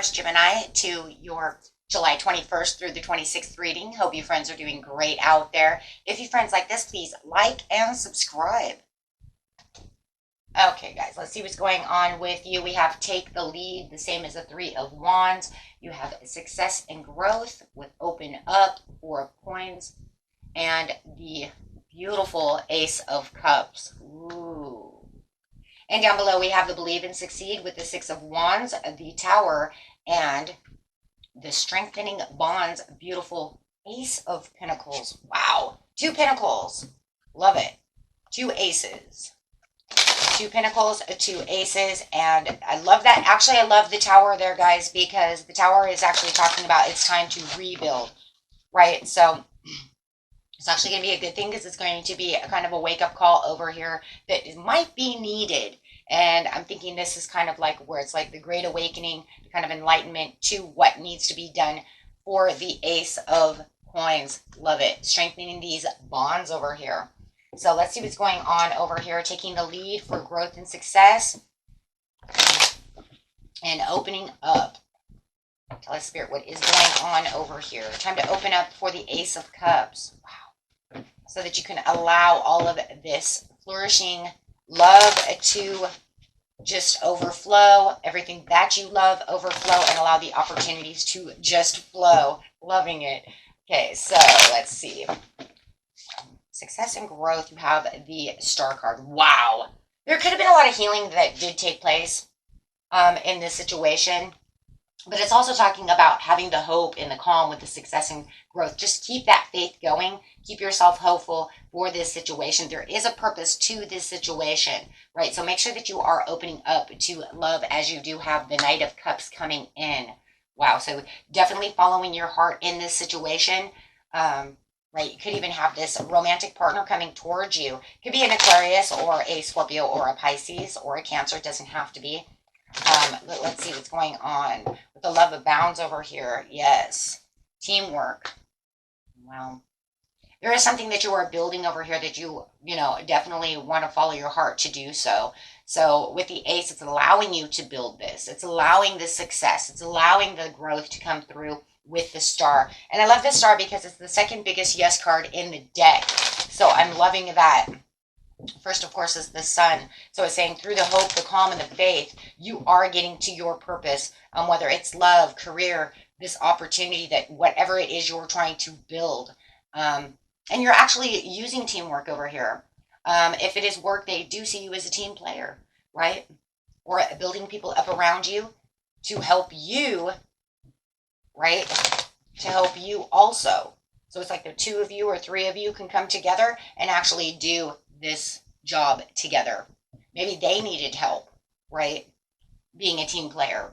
cards, Gemini, to your July 21st through the 26th reading. Hope you friends are doing great out there. If you friends like this, please like and subscribe. Okay, guys, let's see what's going on with you. We have take the lead, the same as the Three of Wands. You have success and growth with open up, Four of Coins, and the beautiful Ace of Cups. Ooh. And down below, we have the Believe and Succeed with the Six of Wands, the Tower, and the Strengthening Bonds, beautiful Ace of Pentacles. Wow. Two Pentacles. Love it. Two Aces. Two Pentacles, two Aces, and I love that. Actually, I love the Tower there, guys, because the Tower is actually talking about it's time to rebuild, right? So it's actually going to be a good thing because it's going to be a kind of a wake-up call over here that might be needed. And I'm thinking this is kind of like where it's like the great awakening, the kind of enlightenment to what needs to be done for the Ace of Coins. Love it. Strengthening these bonds over here. So let's see what's going on over here. Taking the lead for growth and success. And opening up. Tell us, Spirit, what is going on over here. Time to open up for the Ace of Cups. Wow. So that you can allow all of this flourishing love to just overflow. Everything that you love overflow and allow the opportunities to just flow. Loving it. Okay, so let's see. Success and growth. You have the Star card. Wow. There could have been a lot of healing that did take place in this situation. But it's also talking about having the hope and the calm with the success and growth. Just keep that faith going. Keep yourself hopeful for this situation. There is a purpose to this situation, right? So make sure that you are opening up to love as you do have the Knight of Cups coming in. Wow. So definitely following your heart in this situation. Right? You could even have this romantic partner coming towards you. It could be an Aquarius or a Scorpio or a Pisces or a Cancer. It doesn't have to be. Let's see what's going on with the Love Abounds over here. Yes. Teamwork. Well, there is something that you are building over here that you definitely want to follow your heart to do so. So with the Ace, it's allowing you to build this. It's allowing the success. It's allowing the growth to come through with the Star. And I love the Star because it's the second biggest yes card in the deck. So I'm loving that. First, of course, is the Sun. So it's saying through the hope, the calm, and the faith, you are getting to your purpose, whether it's love, career, this opportunity that whatever it is you're trying to build. And you're actually using teamwork over here. If it is work, they do see you as a team player, right? Or building people up around you to help you, right? To help you also. So it's like the two of you or three of you can come together and actually do this job together. Maybe they needed help, right? Being a team player.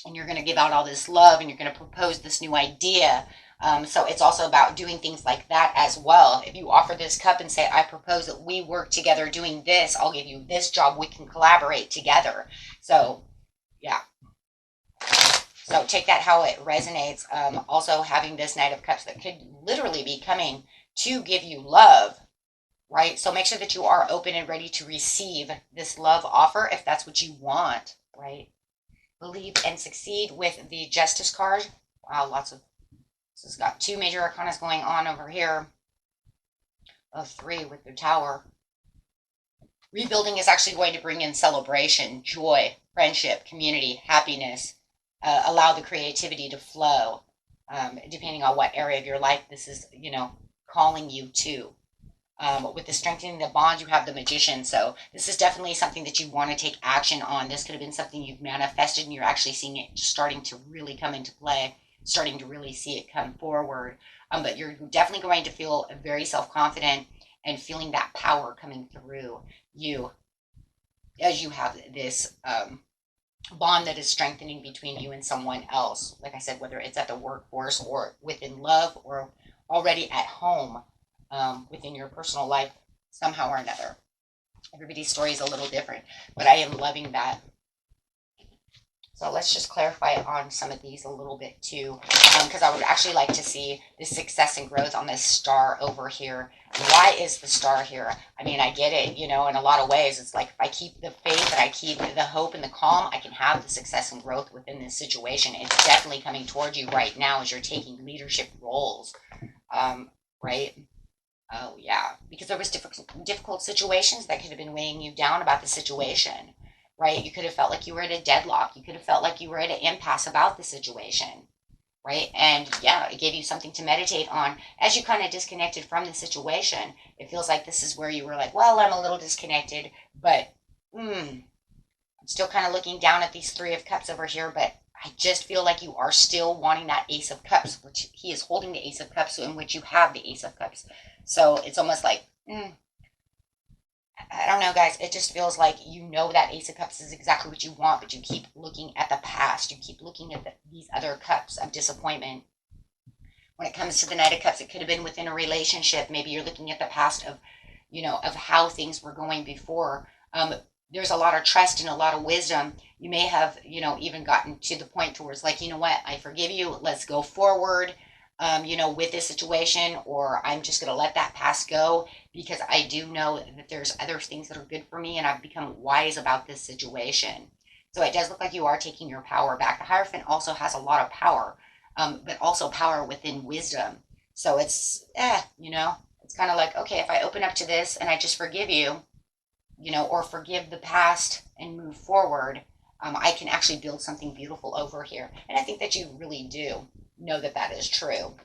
And you're going to give out all this love and you're going to propose this new idea. So it's also about doing things like that as well. If you offer this cup and say, I propose that we work together doing this, I'll give you this job, we can collaborate together. So, yeah. So take that how it resonates. Also having this Knight of Cups that could literally be coming to give you love, right? So make sure that you are open and ready to receive this love offer if that's what you want, right? Believe and Succeed with the Justice card. Wow, this has got two major arcanas going on over here. Of three with the Tower. Rebuilding is actually going to bring in celebration, joy, friendship, community, happiness. Allow the creativity to flow, depending on what area of your life this is, calling you to. With the Strengthening the Bond, you have the Magician. So this is definitely something that you want to take action on. This could have been something you've manifested and you're actually seeing it starting to really come into play, starting to really see it come forward. But you're definitely going to feel very self-confident and feeling that power coming through you as you have this bond that is strengthening between you and someone else. Like I said, whether it's at the workforce or within love or already at home, within your personal life, somehow or another. Everybody's story is a little different, but I am loving that. So let's just clarify on some of these a little bit too, because I would actually like to see the success and growth on this star over here. Why is the star here? I mean, I get it, you know, in a lot of ways. It's like if I keep the faith and I keep the hope and the calm, I can have the success and growth within this situation. It's definitely coming towards you right now as you're taking leadership roles, right? Oh, yeah, because there was difficult situations that could have been weighing you down about the situation, right? You could have felt like you were at a deadlock. You could have felt like you were at an impasse about the situation, right? And yeah, it gave you something to meditate on as you kind of disconnected from the situation. It feels like this is where you were like, well, I'm a little disconnected, but I'm still kind of looking down at these Three of Cups over here, but I just feel like you are still wanting that Ace of Cups, which he is holding the Ace of Cups, in which you have the Ace of Cups. So it's almost like, I don't know, guys. It just feels like you know that Ace of Cups is exactly what you want, but you keep looking at the past. You keep looking at these other cups of disappointment. When it comes to the Knight of Cups, it could have been within a relationship. Maybe you're looking at the past of, you know, of how things were going before. There's a lot of trust and a lot of wisdom. You may have, you know, even gotten to the point towards like, you know what, I forgive you. Let's go forward. You know, with this situation, or I'm just going to let that past go because I do know that there's other things that are good for me and I've become wise about this situation. So it does look like you are taking your power back. The Hierophant also has a lot of power, but also power within wisdom. So it's, you know, it's kind of like, okay, if I open up to this and I just forgive you, you know, or forgive the past and move forward, I can actually build something beautiful over here. And I think that you really do know that that is true,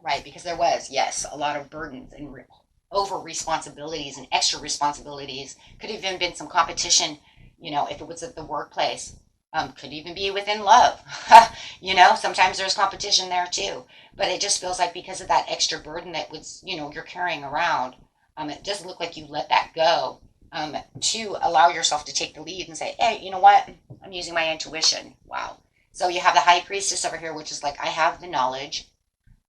right? Because there was, yes, a lot of burdens and over responsibilities and extra responsibilities. Could have even been some competition, you know, if it was at the workplace. Could even be within love. You know, sometimes there's competition there too. But it just feels like because of that extra burden that was, you know, you're carrying around, it does look like you let that go, to allow yourself to take the lead and say, hey, you know what? I'm using my intuition. Wow. So you have the High Priestess over here, which is like, I have the knowledge.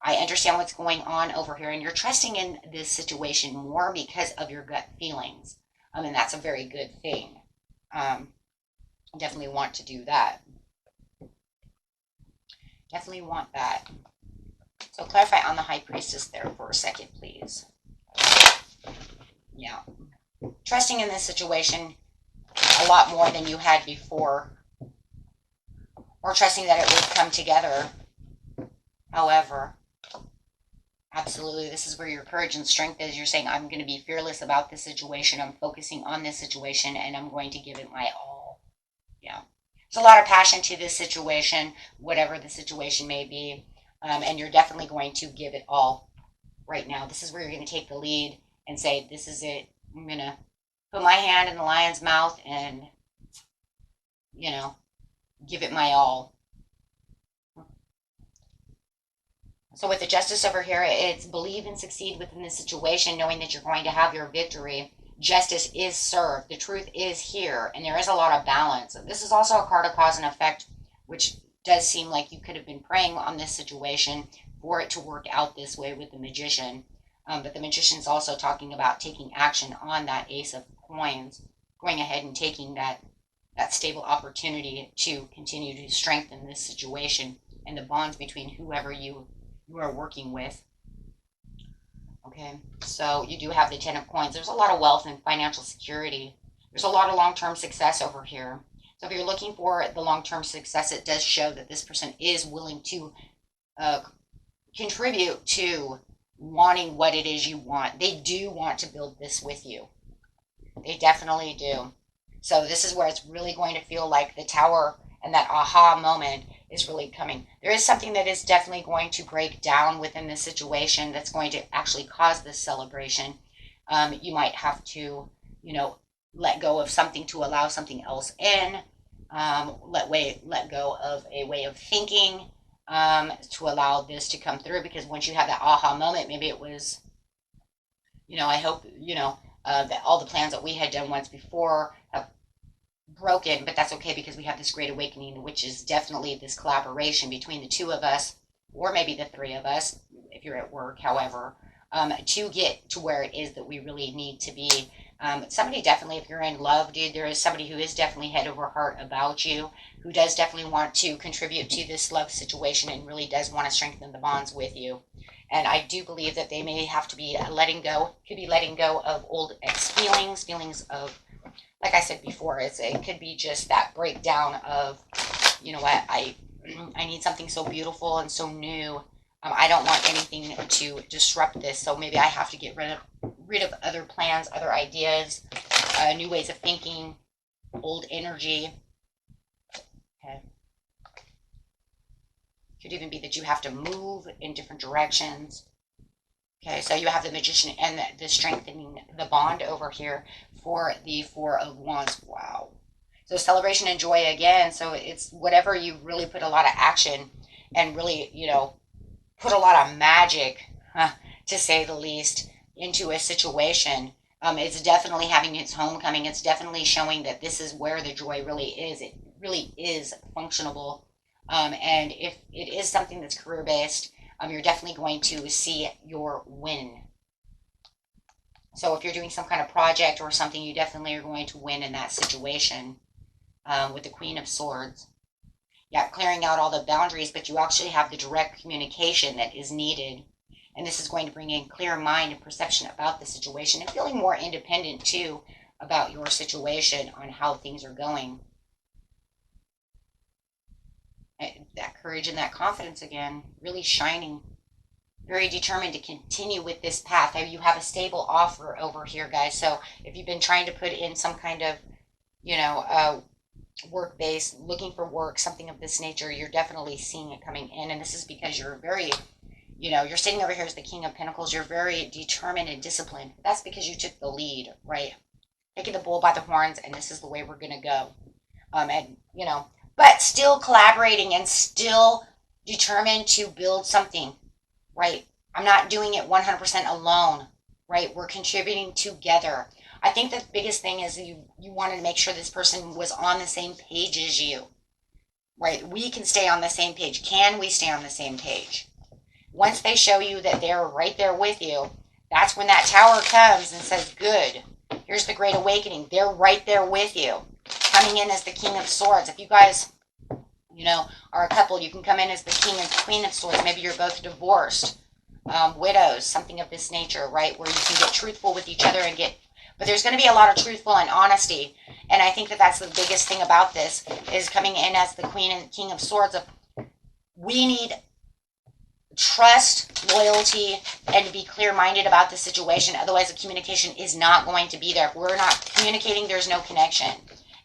I understand what's going on over here. And you're trusting in this situation more because of your gut feelings. And that's a very good thing. Definitely want to do that. Definitely want that. So clarify on the High Priestess there for a second, please. Yeah. Trusting in this situation a lot more than you had before, or trusting that it would come together. However, absolutely, this is where your courage and strength is. You're saying, I'm going to be fearless about this situation. I'm focusing on this situation, and I'm going to give it my all. Yeah. There's a lot of passion to this situation, whatever the situation may be, and you're definitely going to give it all right now. This is where you're going to take the lead and say, this is it. I'm going to put my hand in the lion's mouth and, you know, give it my all. So with the Justice over here, it's believe and succeed within the situation, knowing that you're going to have your victory. Justice is served. The truth is here, and there is a lot of balance. This is also a card of cause and effect, which does seem like you could have been praying on this situation for it to work out this way with the Magician. But the Magician is also talking about taking action on that Ace of Coins, going ahead and taking that stable opportunity to continue to strengthen this situation and the bonds between whoever you are working with. Okay, so you do have the Ten of Coins. There's a lot of wealth and financial security. There's a lot of long-term success over here. So if you're looking for the long-term success, it does show that this person is willing to contribute to wanting what it is you want. They do want to build this with you. They definitely do. So this is where it's really going to feel like the Tower and that aha moment is really coming. There is something that is definitely going to break down within this situation that's going to actually cause this celebration. You might have to, you know, let go of something to allow something else in. Let go of a way of thinking, to allow this to come through, because once you have that aha moment, maybe it was, you know, I hope, you know, that all the plans that we had done once before have broken, but that's okay because we have this great awakening, which is definitely this collaboration between the two of us, or maybe the three of us, if you're at work, however, to get to where it is that we really need to be. Somebody definitely, if you're in love, dude, there is somebody who is definitely head over heart about you, who does definitely want to contribute to this love situation and really does want to strengthen the bonds with you. And I do believe that they may have to be letting go, could be letting go of old ex feelings, feelings of, like I said before, it could be just that breakdown of, you know what, I need something so beautiful and so new. I don't want anything to disrupt this, so maybe I have to get rid of other plans, other ideas, new ways of thinking, old energy. Okay. Could even be that you have to move in different directions. Okay, so you have the Magician and the strengthening the bond over here for the Four of Wands. Wow. So celebration and joy again. So it's whatever you really put a lot of action and really, you know, put a lot of magic, to say the least, into a situation. It's definitely having its homecoming. It's definitely showing that this is where the joy really is. It really is functionable. And if it is something that's career-based, you're definitely going to see your win. So if you're doing some kind of project or something, you definitely are going to win in that situation, with the Queen of Swords. Yeah, clearing out all the boundaries, but you actually have the direct communication that is needed. And this is going to bring in clear mind and perception about the situation and feeling more independent, too, about your situation on how things are going. And that courage and that confidence again, really shining. Very determined to continue with this path. You have a stable offer over here, guys. So if you've been trying to put in some kind of, you know, work base, looking for work, something of this nature, you're definitely seeing it coming in. And this is because you're very, you know, you're sitting over here as the King of Pentacles. You're very determined and disciplined. That's because you took the lead, right? Taking the bull by the horns, and this is the way we're going to go. And, you know, but still collaborating and still determined to build something, right? I'm not doing it 100% alone, right? We're contributing together. I think the biggest thing is you wanted to make sure this person was on the same page as you, right? We can stay on the same page. Can we stay on the same page? Once they show you that they're right there with you, that's when that tower comes and says, good, here's the Great Awakening. They're right there with you, coming in as the King of Swords. If you guys, you know, are a couple, you can come in as the King and Queen of Swords. Maybe you're both divorced, widows, something of this nature, right? Where you can get truthful with each other and get, but there's going to be a lot of truthful and honesty. And I think that that's the biggest thing about this, is coming in as the Queen and King of Swords. We need trust, loyalty, and to be clear-minded about the situation. Otherwise, the communication is not going to be there. If we're not communicating, there's no connection.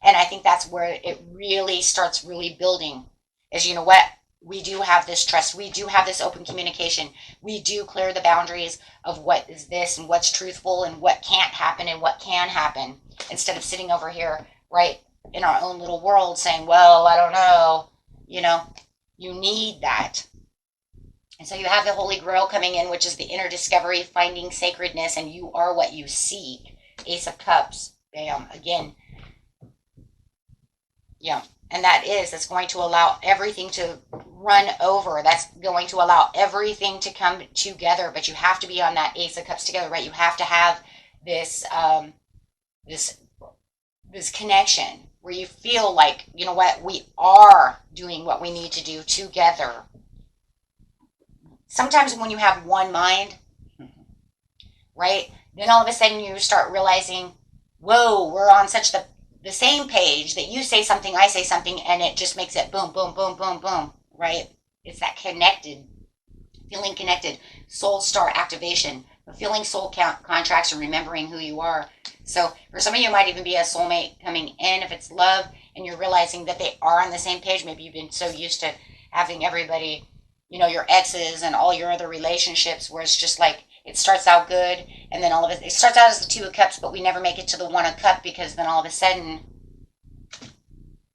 And I think that's where it really starts really building, is, you know what? We do have this trust. We do have this open communication. We do clear the boundaries of what is this and what's truthful and what can't happen and what can happen, instead of sitting over here, right, in our own little world saying, well, I don't know. You know, you need that. And so you have the Holy Grail coming in, which is the inner discovery, finding sacredness, and you are what you seek. Ace of Cups. Bam. Again. Yeah. And that's going to allow everything to run over. That's going to allow everything to come together. But you have to be on that Ace of Cups together, right? You have to have this, this connection where you feel like, you know what, we are doing what we need to do together. Sometimes when you have one mind, right, then all of a sudden you start realizing, whoa, we're on such the same page that you say something, I say something, and it just makes it boom, boom, boom, boom, boom, right? It's that connected, feeling connected, soul star activation, fulfilling soul contracts and remembering who you are. So for some of you, it might even be a soulmate coming in if it's love, and you're realizing that they are on the same page. Maybe you've been so used to having everybody, you know, your exes and all your other relationships, where it's just like, it starts out good, and then all of it starts out as the Two of Cups, but we never make it to the One of Cups, because then all of a sudden,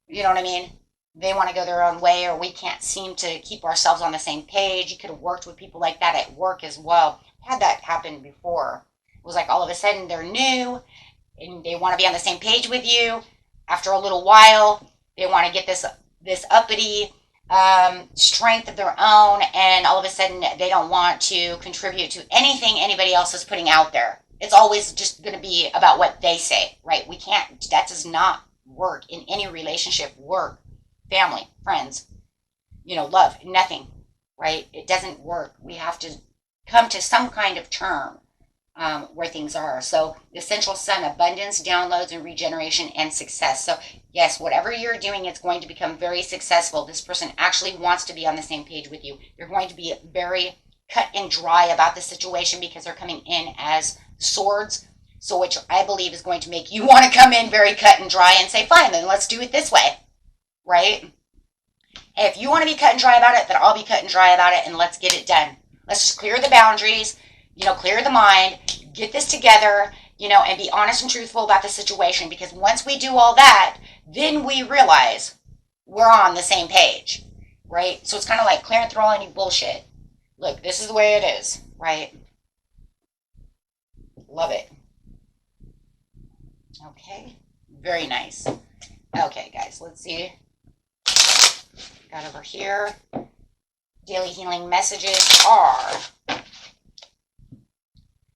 you know what I mean? They want to go their own way, or we can't seem to keep ourselves on the same page. You could have worked with people like that at work as well. Had that happen before. It was like all of a sudden they're new, and they want to be on the same page with you. After a little while, they want to get this uppity strength of their own, and all of a sudden they don't want to contribute to anything anybody else is putting out there. it's always just going to be about what they say, right? We can't, that does not work in any relationship, work, family, friends, love, nothing, right? It doesn't work. We have to come to some kind of term where things are. So the central sun, abundance, downloads, and regeneration and success. So yes, whatever you're doing, it's going to become very successful. This person actually wants to be on the same page with you. They're going to be very cut and dry about the situation because they're coming in as swords. So which I believe is going to make you want to come in very cut and dry and say, fine, then let's do it this way, right? If you want to be cut and dry about it, then I'll be cut and dry about it, and let's get it done. Let's just clear the boundaries, clear the mind, get this together, and be honest and truthful about the situation. Because once we do all that, then we realize we're on the same page, right? So it's kind of like clearing through all any bullshit. Look, this is the way it is, right? Love it. Okay, very nice. Okay, guys, let's see. Got over here. Daily healing messages are: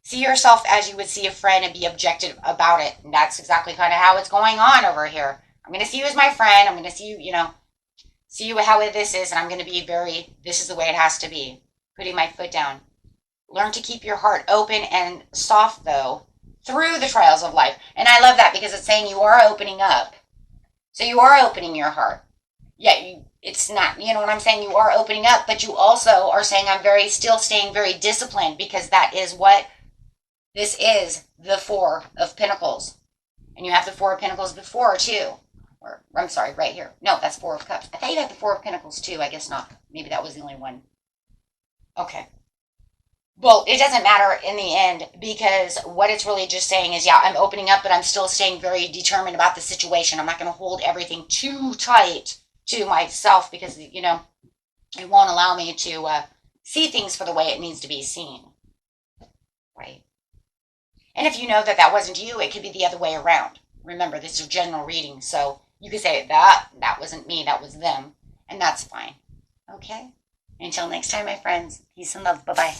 see yourself as you would see a friend and be objective about it. And that's exactly kind of how it's going on over here. I'm going to see you as my friend. I'm going to see you, see you how this is. And I'm going to be this is the way it has to be. Putting my foot down. Learn to keep your heart open and soft, though, through the trials of life. And I love that because it's saying you are opening up. So you are opening your heart. Yeah, it's not, what I'm saying? You are opening up, but you also are saying I'm still staying very disciplined, because that is what this is, the Four of Pentacles. And you have the Four of Pentacles before, too. Or, I'm sorry, right here. No, that's Four of Cups. I thought you had the Four of Pentacles, too. I guess not. Maybe that was the only one. Okay. Well, it doesn't matter in the end, because what it's really just saying is, yeah, I'm opening up, but I'm still staying very determined about the situation. I'm not going to hold everything too tight to myself, because, it won't allow me to see things for the way it needs to be seen. Right? And if you know that wasn't you, it could be the other way around. Remember, this is a general reading, so you could say that wasn't me, that was them, and that's fine. Okay? Until next time, my friends, peace and love. Bye-bye.